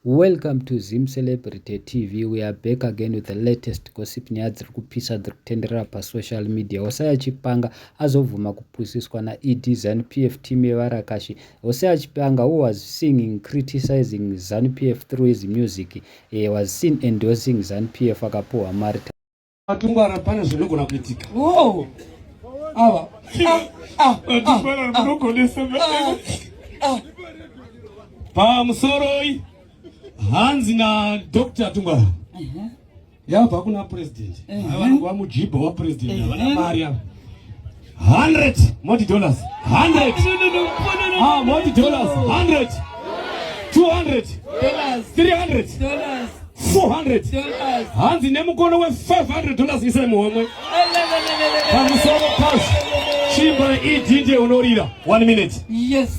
Welcome to Zim Celebrity TV. We are back again with the latest gossip nyaya dziri kupisa dziri kutenderera pasocial media. Hosea Chipanga azovhuma kupusiswa naED ZANU-PF team yevarakashi. Hosea Chipanga, who was singing criticizing ZANU-PF through his music, was seen endorsing ZANU-PF akapuwa mari. Atungwara pana zvinogona kuitika. Pamusoro Hanzi na Dr. Atungwara. Yapa kuna president. Wa mujibu wa president. Wana mari hapa. $100 more dollars. 100. More dollars. 100. 200 dollars. 300 dollars. 400 dollars. Hanzi nemukono we $500 isema mwemwe. Pamusoro pass. Chimba idinde unorira. 1 minute. Yes.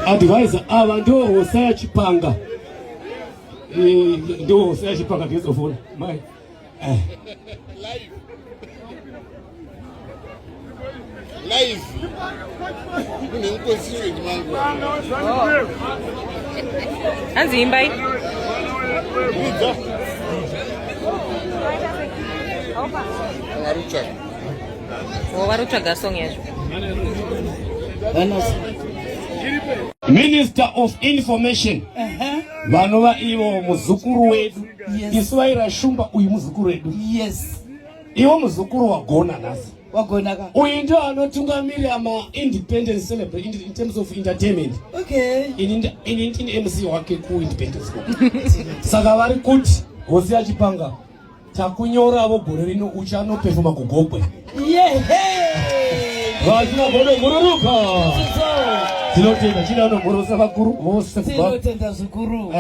Advisor ava ndo Hosea Chipanga. Ndo Hosea Chipanga ngezofuna. Mai. Live. Kune ukonsiwe ndimangu. Hanzi imbai. Warucha gasong yesu. Minister of Information. Vanova ivo muzukuru wedu. Iswaira shumba uyu muzukuru wedu. Yes. Ivo muzukuru wagona nasi. Wagonaka. Uyu ndo anotungamiri ama independence celebrate in terms of entertainment. Okay. In MC wake ku independence. Saka vari kuti Hosea Chipanga takunyora avo gore rino uchano performa kugogwe. Vazina bodo mururuka. Tinotenda chidano morosa vakuru vose kubva. Tinotenda zvikuru.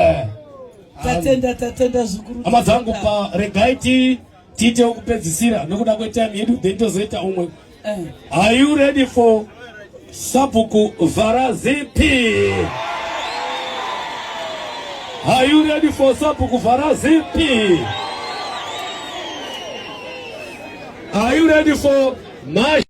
Tatenda zvikuru. Amadzangu pa regaiti tite ukupedzisira nokuda kwetime yedu dentozoita umwe. Are you ready for Sapuku Varazipi? Are you ready for Sapuku Varazipi? Are you ready for Mash?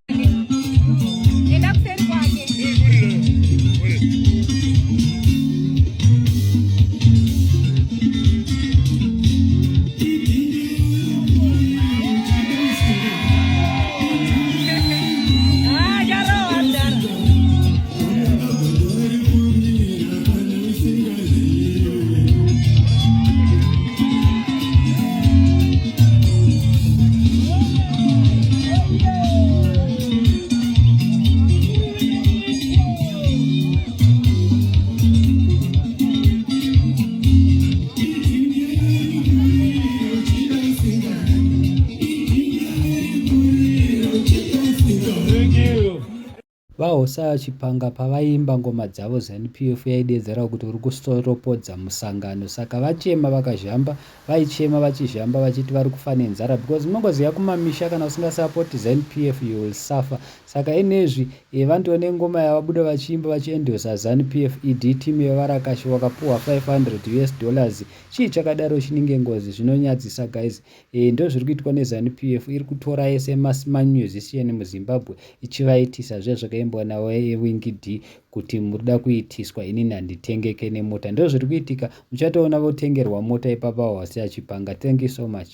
Hosea Chipanga pavaimba ngoma dzavo ZANU-PF yaidedzera kuti uri kustoropodza musangano, saka vachema vakazhamba, vaichema vachizhamba vachiti vari kufa nenzara because munongoziva kumamisha kana usingasapoti ZANU-PF you will suffer. Saka inezvi vandione ngoma yavabuda vachiimba vachiendosa ZANU-PF ED team yevarakashi wakapuwa $500. Chii chakadaro chinenge ngozi zvinonyadzisa guys. Ndo zviri kuitwa neZANU-PF, iri kutora ese mamusician muZimbabwe ichivaitisa zvakaimba nawe Wingy D kuti murida kuitiswa inini handitengeke nemota. Ndo zviri kuitika, muchatoona votengerwa mota ipapa Hosea Chipanga. Thank you so much.